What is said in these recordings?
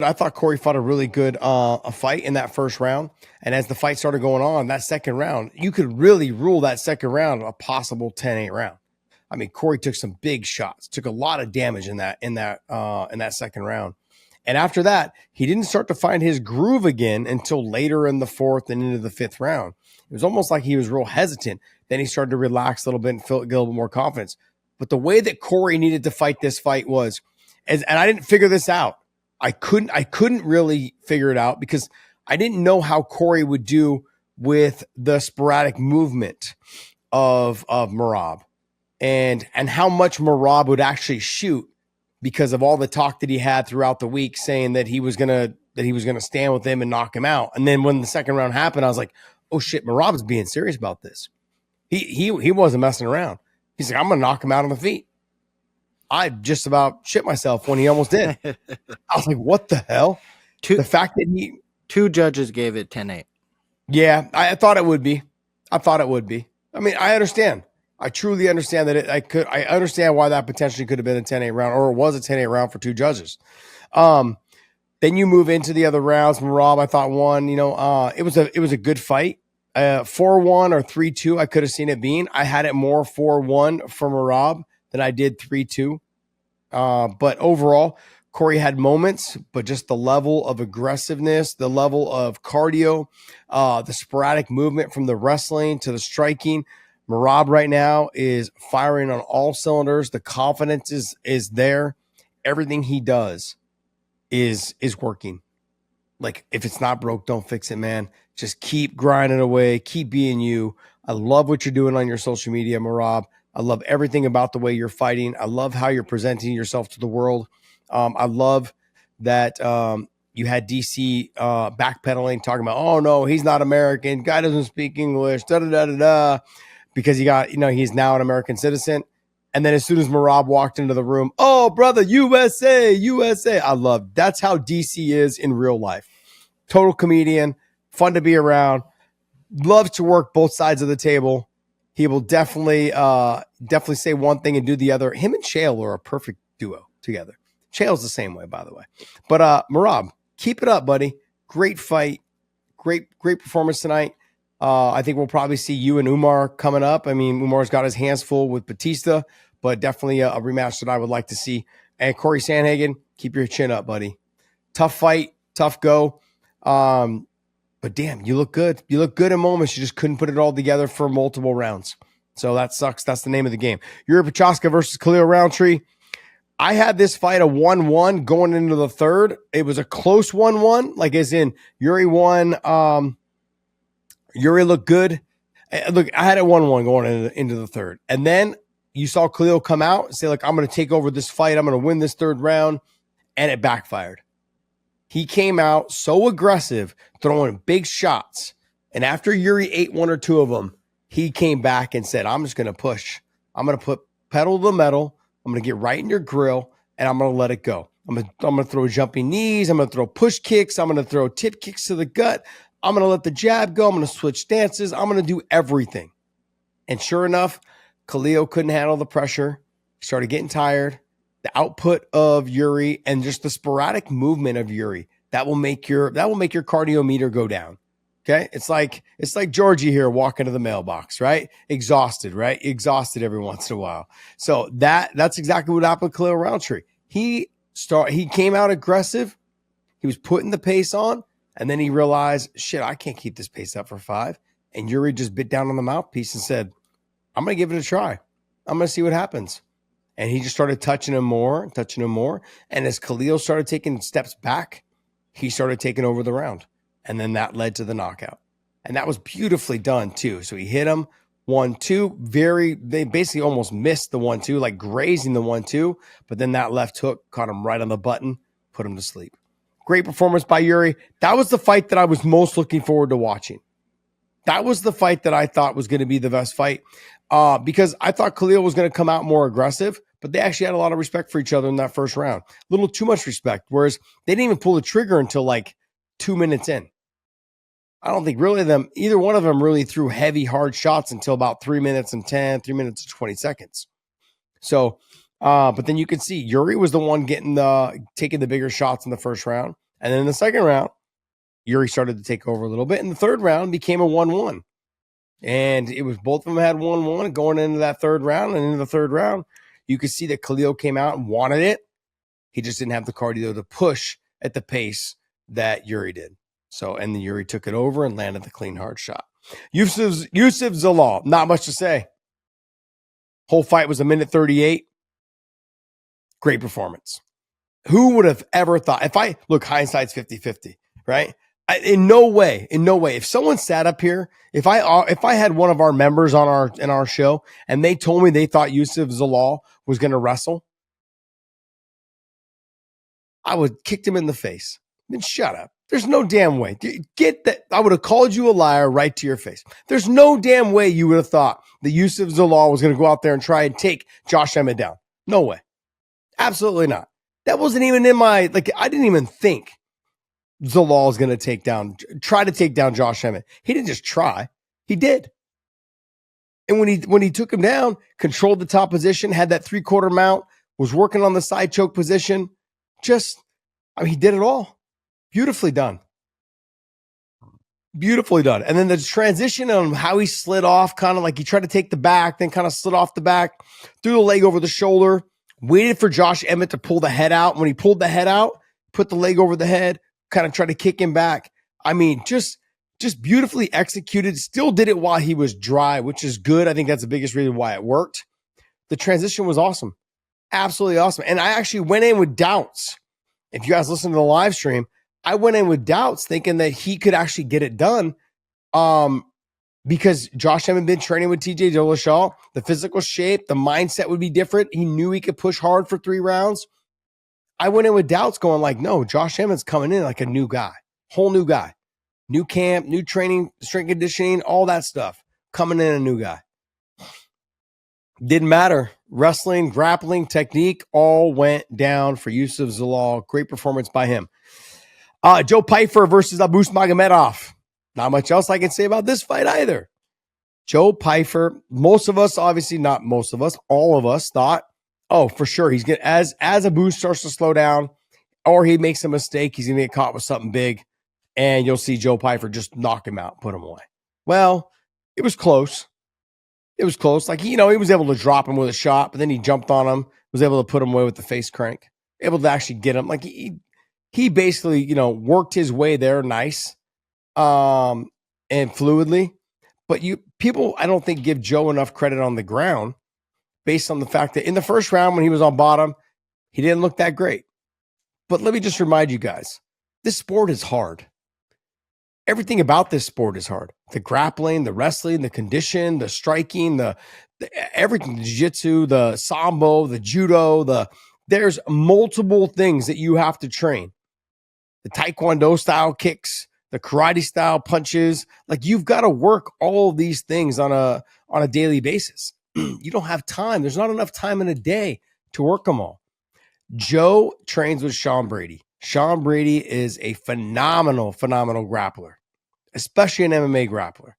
I thought Cory fought a really good a fight in that first round. And as the fight started going on, that second round, you could really rule that second round a possible 10-8 round. I mean, Cory took some big shots, took a lot of damage in that second round. And after that, he didn't start to find his groove again until later in the fourth and into the fifth round. It was almost like he was real hesitant. Then he started to relax a little bit and get a little bit more confidence. But the way that Cory needed to fight this fight was, and I didn't figure this out. I couldn't really figure it out because I didn't know how Cory would do with the sporadic movement of Merab and how much Merab would actually shoot because of all the talk that he had throughout the week saying that he was gonna stand with him and knock him out. And then when the second round happened, I was like, oh shit, Merab's being serious about this. He wasn't messing around. He's like, I'm gonna knock him out on the feet. I just about shit myself when he almost did. I was like, what the hell? The fact that two judges gave it 10-8. Yeah, I thought it would be. I mean, I understand. I truly understand that I understand why that potentially could have been a 10-8 round, or it was a 10-8 round for two judges. Then you move into the other rounds. Merab, I thought won. It was a good fight. 4-1 or 3-2, I could have seen it being. I had it more 4-1 for Merab than I did 3-2. But overall, Cory had moments, but just the level of aggressiveness, the level of cardio, the sporadic movement from the wrestling to the striking. Merab right now is firing on all cylinders. The confidence is there. Everything he does is working. Like, if it's not broke, don't fix it, man. Just keep grinding away. Keep being you. I love what you're doing on your social media, Merab. I love everything about the way you're fighting. I love how you're presenting yourself to the world. I love that you had DC backpedaling, talking about, oh, no, he's not American. Guy doesn't speak English, da-da-da-da-da, because he's now an American citizen. And then as soon as Merab walked into the room, oh, brother, USA, USA. That's how DC is in real life. Total comedian, fun to be around, loves to work both sides of the table. He will definitely say one thing and do the other. Him and Chael are a perfect duo together. Chael's the same way, by the way. But Merab, keep it up, buddy. Great fight. Great performance tonight. I think we'll probably see you and Umar coming up. I mean, Umar's got his hands full with Batista, but definitely a rematch that I would like to see. And Cory Sandhagen, keep your chin up, buddy. Tough fight, tough go. But damn, you look good. You look good in moments. You just couldn't put it all together for multiple rounds. So that sucks. That's the name of the game. Jiri Prochazka versus Khalil Rountree. I had this fight a 1-1 going into the third. It was a close 1-1, like as in Jiri won. Jiri looked good. Look, I had it 1-1 going into the third. And then you saw Khalil come out and say, like, I'm going to take over this fight. I'm going to win this third round. And it backfired. He came out so aggressive, throwing big shots. And after Jiri ate one or two of them, he came back and said, I'm just going to push. I'm going to put pedal to the metal. I'm going to get right in your grill, and I'm going to let it go. I'm going to throw jumping knees. I'm going to throw push kicks. I'm going to throw tip kicks to the gut. I'm going to let the jab go. I'm going to switch stances. I'm going to do everything. And sure enough, Khalil couldn't handle the pressure. He started getting tired. The output of Jiri and just the sporadic movement of Jiri, that will make your cardio meter go down. Okay. It's like Georgie here walking to the mailbox, right? Exhausted, right? Exhausted every once in a while. So that's exactly what happened with Khalil Rountree. He came out aggressive. He was putting the pace on, and then he realized, shit, I can't keep this pace up for 5. And Jiri just bit down on the mouthpiece and said, I'm going to give it a try. I'm going to see what happens. And he just started touching him more. And as Khalil started taking steps back, he started taking over the round. And then that led to the knockout. And that was beautifully done, too. So he hit him 1-2. They basically almost missed the 1-2, like grazing the 1-2. But then that left hook caught him right on the button, put him to sleep. Great performance by Jiri. That was the fight that I was most looking forward to watching. That was the fight that I thought was going to be the best fight because I thought Khalil was going to come out more aggressive. But they actually had a lot of respect for each other in that first round. A little too much respect, whereas they didn't even pull the trigger until like 2 minutes in. I don't think really either one of them really threw heavy, hard shots until about 3 minutes and 10, 3 minutes and 20 seconds. So, but then you can see Jiri was the one taking the bigger shots in the first round. And then in the second round, Jiri started to take over a little bit. And the third round became a 1-1. And it was both of them had 1-1 going into that third round. And in the third round, you could see that Khalil came out and wanted it. He just didn't have the cardio to push at the pace that Jiri did. So, and then Jiri took it over and landed the clean hard shot. Yusuf Zalal, not much to say. Whole fight was 1:38. Great performance. Who would have ever thought, hindsight's 50-50, right? In no way, if someone sat up here, if I had one of our members on our show and they told me they thought Yusuf Zalal was going to wrestle, I would kick him in the face. Then shut up. There's no damn way. Get that. I would have called you a liar right to your face. There's no damn way you would have thought that Yusuf Zalal was going to go out there and try and take Josh Emmett down. No way. Absolutely not. That wasn't even in my, I didn't even think Zalal was going to try to take down Josh Emmett. He didn't just try. He did. And when he took him down, controlled the top position, had that 3/4 mount, was working on the side choke position. He did it all. Beautifully done. Beautifully done. And then the transition on how he slid off, kind of like he tried to take the back, then kind of slid off the back, threw the leg over the shoulder, waited for Josh Emmett to pull the head out. When he pulled the head out, put the leg over the head, kind of tried to kick him back. I mean, just beautifully executed. Still did it while he was dry, which is good. I think that's the biggest reason why it worked. The transition was awesome. Absolutely awesome. And I actually went in with doubts. If you guys listen to the live stream, I went in with doubts thinking that he could actually get it done because Josh Emmett had been training with TJ Dillashaw. The physical shape, the mindset would be different. He knew he could push hard for 3 rounds. I went in with doubts going no, Josh Emmett's coming in like a new guy, whole new guy, new camp, new training, strength conditioning, all that stuff. Coming in a new guy. Didn't matter. Wrestling, grappling, technique, all went down for Yusuf Zalal. Great performance by him. Joe Pyfer versus Abus Magomedov. Not much else I can say about this fight either. Joe Pyfer, most of us, obviously not most of us, all of us thought, for sure, he's going to, as Abus starts to slow down or he makes a mistake, he's going to get caught with something big and you'll see Joe Pyfer just knock him out, put him away. Well, it was close. It was close. He was able to drop him with a shot, but then he jumped on him, was able to put him away with the face crank, able to actually get him. He basically, worked his way there nice and fluidly. But people, I don't think, give Joe enough credit on the ground based on the fact that in the first round when he was on bottom, he didn't look that great. But let me just remind you guys, this sport is hard. Everything about this sport is hard. The grappling, the wrestling, the condition, the striking, the everything, the jiu-jitsu, the sambo, the judo, there's multiple things that you have to train. The taekwondo style kicks, the karate style punches, you've got to work all of these things on a daily basis. You don't have time. There's not enough time in a day to work them all. Joe trains with Sean Brady. Sean Brady is a phenomenal grappler, especially an MMA grappler.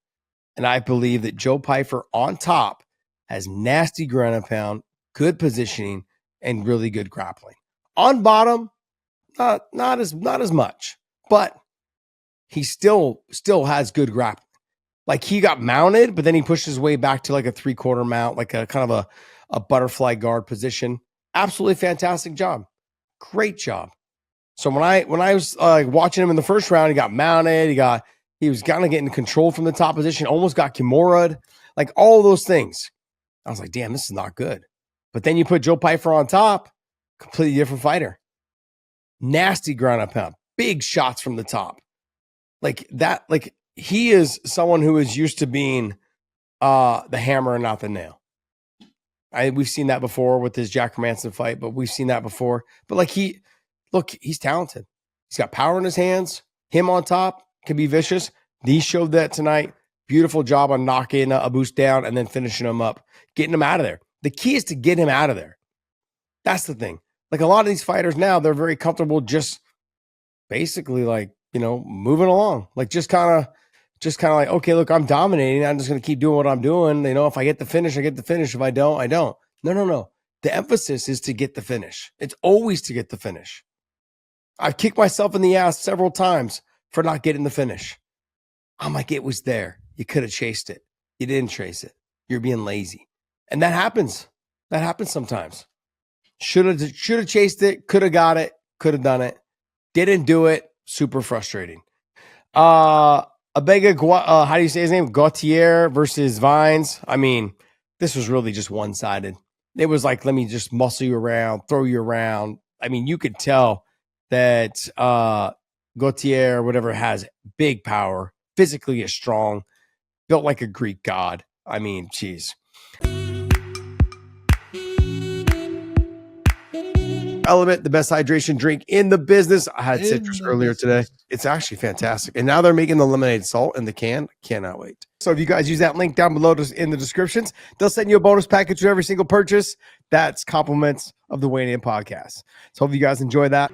And I believe that Joe Pyfer on top has nasty ground and pound, good positioning, and really good grappling. On bottom, not as much, but he still has good grappling. He got mounted, but then he pushed his way back to a 3/4 mount, a kind of a butterfly guard position. Absolutely fantastic job. Great job. So when I was watching him in the first round, he got mounted. He was kind of getting control from the top position, almost got Kimura'd, all of those things. I was like, damn, this is not good. But then you put Joe Pyfer on top, completely different fighter. Nasty ground and pound, big shots from the top. He is someone who is used to being the hammer and not the nail. We've seen that before with his Jack Hermanson fight, but we've seen that before. But he's talented. He's got power in his hands. Him on top can be vicious. He showed that tonight. Beautiful job on knocking Abus down and then finishing him up, getting him out of there. The key is to get him out of there. That's the thing. A lot of these fighters now, they're very comfortable just basically moving along. Just kind of okay, look, I'm dominating. I'm just going to keep doing what I'm doing. If I get the finish, I get the finish. If I don't, I don't. No. The emphasis is to get the finish. It's always to get the finish. I've kicked myself in the ass several times for not getting the finish. I'm like, it was there. You could have chased it. You didn't chase it. You're being lazy. And that happens. That happens sometimes. Should have chased it. Could have got it. Could have done it. Didn't do it. Super frustrating. Ateba, how do you say his name? Gautier versus Vines. I mean, this was really just one-sided. It was like, let me just muscle you around, throw you around. I mean, you could tell that Gautier or whatever has big power, physically is strong, built like a Greek god. I mean, geez. Element, the best hydration drink in the business. I had citrus earlier today. It's actually fantastic. And now they're making the lemonade salt in the can. Cannot wait. So if you guys use that link down below in the descriptions, they'll send you a bonus package with every single purchase. That's compliments of the Wayne In podcast. So hope you guys enjoy that.